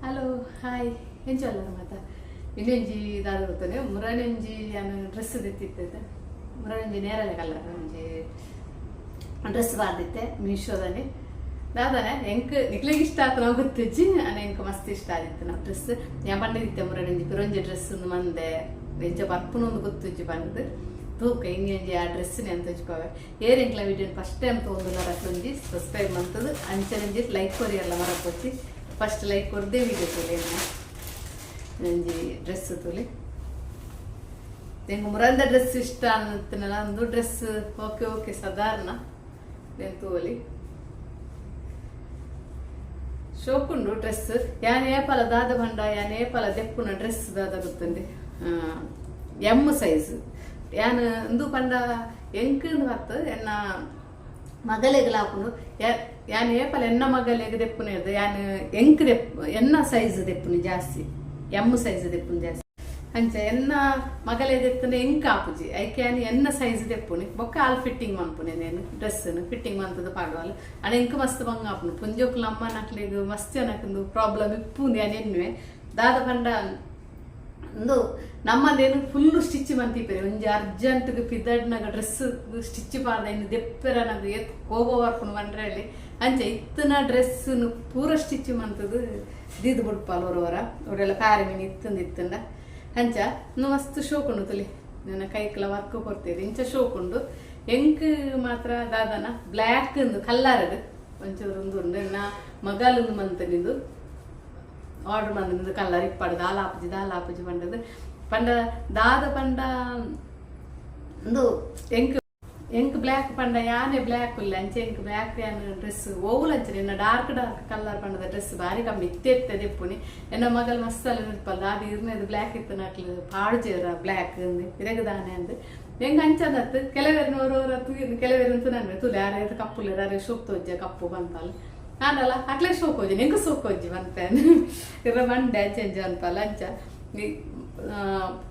hello hi ಎಂಚಲ್ಲ ಮಾತ ಇನ್ನೊಂಜಿ ದಾದ ಗೊತ್ತಾನೆ ಮುರಾನೊಂಜಿ ನಾನು ಡ್ರೆಸ್ ದಿತ್ತಿತ್ತೆ ಮುರಾನೊಂಜಿ ನೇರಳೆ ಕಲರ್ ಒಂಜಿ ಡ್ರೆಸ್ ಬಾರ್ದಿತ್ತೆ ಮೀಶೋದಲ್ಲಿ ದಾದಾನೆ ಎಂಕ್ ನಿಕ್ಲಿಗೆ ಇಷ್ಟ ಆತ ನಾವು ಗೊತ್ತಿಜ್ಜಿ ನಾನು ಎಂಕ್ ಮಸ್ತ್ ಇಷ್ಟ ಆಗಿತ್ತು ನಾವು ಡ್ರೆಸ್ ഞാൻ പണ്ടിത്തെ മുരടഞ്ചി പിറൊഞ്ചി ഡ്രസ്സ് ഒന്ന് മന്ദേ വെച്ച പർപ്പുനൊന്ന് ಗೊತ್ತಿಜ್ಜಿ ಬಂದು ತೂಕ ಇಂಗೇಂಜಿ ಆ ಡ್ರೆಸ್ಸಿನ ಅಂತ ಹಚ್ಕೋವೆ ಏರೆಂಕ್ಲ ವಿಡಿಯೋ ಫಸ್ಟ್ ಟೈಮ್ ತೊಗೊಂಡಿಲ್ಲ ರಕ್ಕೊಂಜಿ ಸಬ್ಸ್ಕ್ರೈಬ್ ಮಾಡ್ತದೆ ಅಂಚೆಂಜಿ ಲೈಕ್ ಕೊರಿಯಲ್ಲ ಮರಕ್ಕೊಚ್ಚಿ ಫಸ್ಟ್ ಲೈಕ್ ಕೊರದೇ ವಿಡಿಯೋ ತೊಲೆ ನಂಜಿ ಡ್ರೆಸ್ ತೊಲೆ ನಂಗೆ ಮುರಂದ ಡ್ರೆಸ್ ಇಷ್ಟ ಅನ್ನತ್ತನಲ್ಲ ಒಂದು ಡ್ರೆಸ್ ಓಕೆ ಓಕೆ ಸಾಧಾರಣ నేను తోలి ಶೋಕುಂಡು ಡ್ರೆಸ್ ಯಾನ್ ಏಪಲ ದಾದ ಬಂಡ ಯಾನ್ ಏಪಲ ದೆಪ್ಪುನ ಡ್ರೆಸ್ ದಾದ ಗೊತ್ತಂದೆ ಎಮ್ ಸೈಜ್ ಯಾನ್ ಇಂದು ಪಂಡ ಎಂಕಂದು ಹತ್ತು ಎನ್ನ ಮಗಲೆಗೆ ಹಾಕೊಂಡು ಯಾನ್ ಏಪಲ ಎನ್ನ ಮಗಲೆಗೆ ದೆಪ್ಪುನ ಇರ್ದು ಯಾನ್ ಎಂಕ್ ದೆಪ್ಪು ಎನ್ನ ಸೈಜ್ ದೆಪ್ಪುನಿ ಜಾಸ್ತಿ ಎಮ್ ಸೈಜ್ ದೆಪ್ಪುನಿ ಜಾಸ್ತಿ ಅಂಚ ಎನ್ನ ಮಗಲೆ ದೆತ್ತನೆ ಎಂಕ್ ಆಪುಜಿ ಐಕೆ ಯಾನ್ ಎನ್ನ ಸೈಜ್ ದೆಪ್ಪುನಿ ಬೊಕ್ಕ ಆಲ್ ಫಿಟ್ಟಿಂಗ್ ಮನ್ಪುನಿ ನೇನು ಡ್ರೆಸ್ ಫಿಟ್ಟಿಂಗ್ ಮಂತದ ಪಾಡುವಲ್ಲ ಅಣ ಎಂಕ್ ಮಸ್ತ್ ಬಂಗ ಆಪುನು ಪುಂಜೋಕ್ಲ ಅಮ್ಮ ನಕ್ಲಿಗೆ ಮಸ್ತ್ ಜನಕ್ಕಂದು ಪ್ರಾಬ್ಲಮ್ ಇಪ್ಪುಂದು ಯಾನ್ ಎನ್ನುವೆ ದಾದ ಪಂಡ ಒಂದು ನಮ್ಮದೇನು ಫುಲ್ಲು ಸ್ಟಿಚ್ ಮಂತಿಪೇರಿ ಒಂಜಿ ಅರ್ಜೆಂಟ್ಗೆ ಪಿದಡ್ನಾಗ ಡ್ರೆಸ್ ಸ್ಟಿಚ್ ಪಾರ್ದ ಇನ್ನು ದೆಪ್ಪರ ನಗು ಎತ್ ಕೋಬೋ ಬರ್ಪುನು ಬಂಡ್ರಲ್ಲಿ ಅಂಚೆ ಇತ್ತನ ಡ್ರೆಸ್ ಪೂರ ಸ್ಟಿಚ್ ಮಂತದು ದೀದ್ ಬಿಡ್ಪಲ್ ಹೊರವರ ಅವರೆಲ್ಲ ಪ್ಯಾರಿ ಮೀನು ಇತ್ತಂದ ಅಂಚ ಮಸ್ತ್ ಶೋಕುಂಡು ತುಲಿ ನನ್ನ ಕೈಕಲ ವರ್ಕ್ ಕೊಡ್ತೀರಿ ಇಂಚ ಶೋಕುಂಡು ಎಂಕ್ ಮಾತ್ರ ದಾದನ ಬ್ಲ್ಯಾಕ್ ಕಲ್ಲರ್ದು ಒಂಚೂರು ಒಂದು ನಾ ಮಗಲೊಂದು ಮಂತನಿಂದು ಆರ್ಡರ್ ಮಾಡಿದ್ದು ಕಲರ್ ಇಪ್ಪಡು ದಾಲಾಪುಜಿ ಪಂಡದು ಪಂಡ ದಾದ ಪಂಡ ಒಂದು ಎಂಕ್ ಬ್ಲ್ಯಾಕ್ ಪಂಡ ಯಾನೇ ಬ್ಲ್ಯಾಕ್ ಇಲ್ಲ ಅಂಚೆ ಎಂಕ್ ಬ್ಲ್ಯಾಕ್ ಯಾನ್ ಡ್ರೆಸ್ ಓವುಲ್ ಅಂಚನೆ ಎನ್ನ ಡಾರ್ಕ್ ಕಲರ್ ಪಂಡದ ಡ್ರೆಸ್ ಬಾರಿ ಕಮ್ಮಿ ಇತ್ತೆ ದೆಪ್ಪುನಿ ಎನ್ನ ಮಗಲ್ ಮಸ್ತ್ ಅಲ್ಲ ನಿಲ್ಪಲ್ಲ ಅದು ಇರ್ನೇದು ಬ್ಲ್ಯಾಕ್ ಇತ್ತು ನಕ್ಲು ಪಾಡು ಚೇರ ಬ್ಲ್ಯಾಕ್ ಇರಗದಾನೆ ಅಂದು ಹೆಂಗ್ ಅಂಚದತ್ತು ಕೆಲವೇರು ಕೆಲವೇರು ನಾನು ತುಲೆ ಯಾರು ಕಪ್ಪುಲೆ ಯಾರು ಶೋಕ್ ತೋಜ್ಜ ಕಪ್ಪು ಬಂತಲ್ಲ ನಾನಲ್ಲ ಅಕ್ಲೇ ಶೋಕ್ ಹೋಜಿ ನೆಂಗು ಸೋಕ್ ಹೋಜಿ ಬಂತೇನೆ ಇರ ಮಂಡೆ ಚೇಂಜ್ ಅನ್ಪಲ್ಲ ಅಂಚ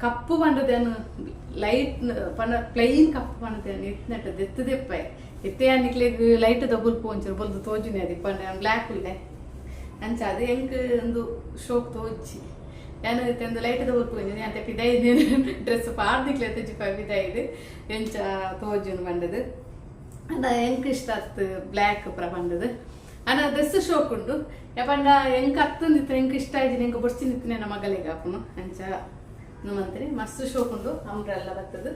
ಕಪ್ಪು ಪಂಡದೇನು ಲೈಟ್ ಪಂಡ ಪ್ಲೈನ್ ಕಪ್ಪು ಪಂಡದೇನು ಇತ್ನಟ್ಟ ದೆತ್ತು ದೆಪ್ಪೆ ಇತ್ತೆ ಅನ್ನಿಕ್ಲಿಗೆ ಲೈಟ್ ಬುಲ್ಪು ಒಂಚೂರು ಬಲ್ದು ತೋಜುನೆ ಅದು ಪಂಡ ಬ್ಲ್ಯಾಕ್ ಇಲ್ಲೆ ಅಂಚ ಅದು ಹೆಂಗ್ ಒಂದು ಶೋಕ್ ತೋಜಿ ನಾನು ಒಂದು ಲೈಟ್ ಬುಲ್ಪು ಒಂಜಿ ಅಂತ ಪಿದೈದು ಡ್ರೆಸ್ ಪಾರ್ದಿಕ್ಲೆ ತೆಜ್ಜಿ ಪಿದೈದು ಎಂಚ ತೋಜುನು ಪಂಡದು ಅಂದ ಎಂಕ್ ಇಷ್ಟ ಆತ್ ಬ್ಲ್ಯಾಕ್ ಪುರ ಪಂಡದು ಅನ್ನ ಡ್ರೆಸ್ ಶೋಕ್ ಉಂಡು ಯಾಪಂಡ ಎಂಕ್ ಹತ್ತಂದಿತ್ತು ಎಂಕ್ ಇಷ್ಟ ಆಯ್ತು ಎಂಕ್ ಬೊಡ್ಸಿನಿತ್ತು ನನ್ನ ಮಗಲಿಗೆ ಹಾಕುನು ಅಂಚ ಮಂತ್ರಿ ಮಸ್ತ್ ಶೋಕ್ ಉಂಡು ಅಂಬ್ರೆಲ್ಲ ಬರ್ತದು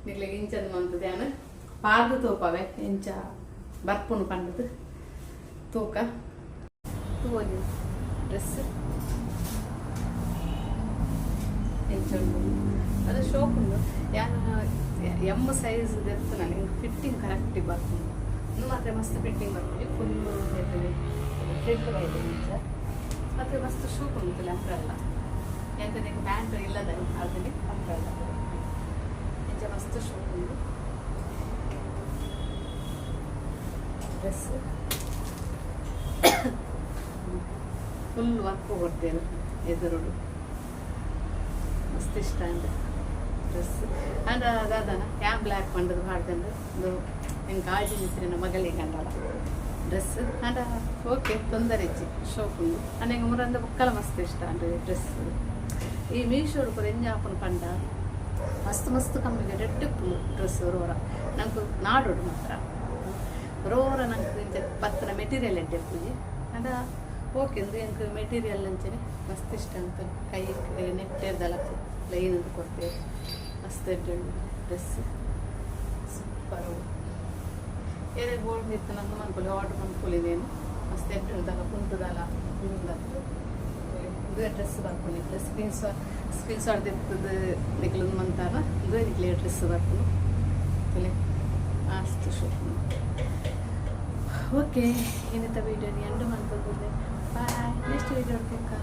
ನಿಗ್ಲಿಗೆ ಇಂಚಂದು ಮಂತದ ಯಾನು ಪಾರ್ದು ತೋಪವೆ ಎಂಚ ಬರ್ಪುನು ಪಂಡದು ತೂಕ ತೋಜಿ ಡ್ರೆಸ್ ಎಂಚ ಉಂಡು ಅದು ಶೋಕ್ ಉಂಡು ಯಾನು ಎಮ್ ಸೈಜ್ ದೆತ್ತು ನನಗೆ ಫಿಟ್ಟಿಂಗ್ ಕರೆಕ್ಟಿಗೆ ಬರ್ತೀನಿ ಮಾತ್ರ ಮಸ್ತ್ ಫಿಟ್ಟಿಂಗ್ ಬರ್ತೀವಿ ಫುಲ್ಲು ಥ್ರೆಡ್ ಇದೆ ನಿಜ ಮತ್ತು ಮಸ್ತ್ ಶೂಕ್ ಉಂಟು ಅಂಬ್ರೆಲ್ಲ ಎಂತದಕ್ಕೆ ಪ್ಯಾಂಟ್ ಇಲ್ಲದ ಅದರಲ್ಲಿ ಅಂಬ್ರೆಲ್ಲ ನಿಜ ಮಸ್ತ್ ಶೂಕ್ ಉಂಟು ಡ್ರೆಸ್ ಫುಲ್ ವರ್ಕ್ ಕೊಡ್ತೇನೆ ಎದುರುಡು ಮಸ್ತ್ ಇಷ್ಟ ಅಂದ್ರೆ ಡ್ರೆಸ್ ಅಂಡ್ ಅದಾದನ ಕ್ಯಾಮ್ ಬ್ಲ್ಯಾಕ್ ಪಂಡದು ಮಾಡ್ದಂಡು ಒಂದು ಹೆಂಗೆ ಕಾಳಜಿ ನಿಂತಿರಿ ನಮ್ಮ ಮಗಳಿಗೆ ಕಂಡಲ್ಲ ಡ್ರೆಸ್ ಅಂಡ ಓಕೆ ತೊಂದರೆ ಇಜ್ಜಿ ಶೋಕುಂಡು ನನಗೆ ಮುರಂದ ಬುಕ್ಕಲ ಮಸ್ತ್ ಇಷ್ಟ ಅಂದರೆ ಡ್ರೆಸ್ ಈ ಮೀಶೋಡು ಕೂಡ ಎಂಜ ಹಾಪನ ಪಂಡ ಮಸ್ತ್ ಮಸ್ತ್ ಕಮ್ಮಿಗೆ ರೆಡ್ ಪುಲ್ಲು ಡ್ರೆಸ್ ರೋರ ನಂಗೆ ನಾಡೋಡು ಮಾತ್ರ ರೋರ ನಂಗೆ ಇಂಚ ಪತ್ತನ ಮೆಟೀರಿಯಲ್ ಎಡ್ಡೆ ಪೂಜಿ ಅಂಡ ಓಕೆ ಎಂದು ಎಂಕ್ ಮೆಟೀರಿಯಲ್ ಅಂಚನೆ ಮಸ್ತ್ ಇಷ್ಟ ಅಂತ ಕೈ ನೆಟ್ಟೆದ್ದಲ್ಲ ಲೈನ್ ಅಂತ ಕೊಡ್ತೇವೆ ಮಸ್ತ್ ಎಡ್ಡೆ ಡ್ರೆಸ್ ಸೂಪರ್ ಏನೇ ಗೋಲ್ಡ್ ಇತ್ತು ನಂದು ಮನ್ಕೊಳ್ಳಿ ಆರ್ಡ್ರ್ ಮಾಡ್ಕೊಳ್ಳಿದ್ದೇನು ಮಸ್ತ್ ಎಡ್ಡದಾಗ ಕುಂಟದಲ್ಲ ಇದು ಡ್ರೆಸ್ ಬರ್ಕೊಂಡಿದ್ದೆ ಸ್ಕ್ರೀನ್ ಶಾಟ್ ಇರ್ತದೆ ನಿಕ್ಲದು ಮಂತಾರ ಇದು ನಿಕ್ಲಿ ಡ್ರೆಸ್ ಬರ್ಕೊಂಡು ತಲೆ ಅಷ್ಟು ಶೋಕ್ ಓಕೆ ಏನಿತ್ತ ವೀಡಿಯೋ ಎಂಡು ಮಂತದ್ದು ಬಾಯ್ ನೆಕ್ಸ್ಟ್ ವೀಡಿಯೋ ನೋಡ್ಬೇಕಾ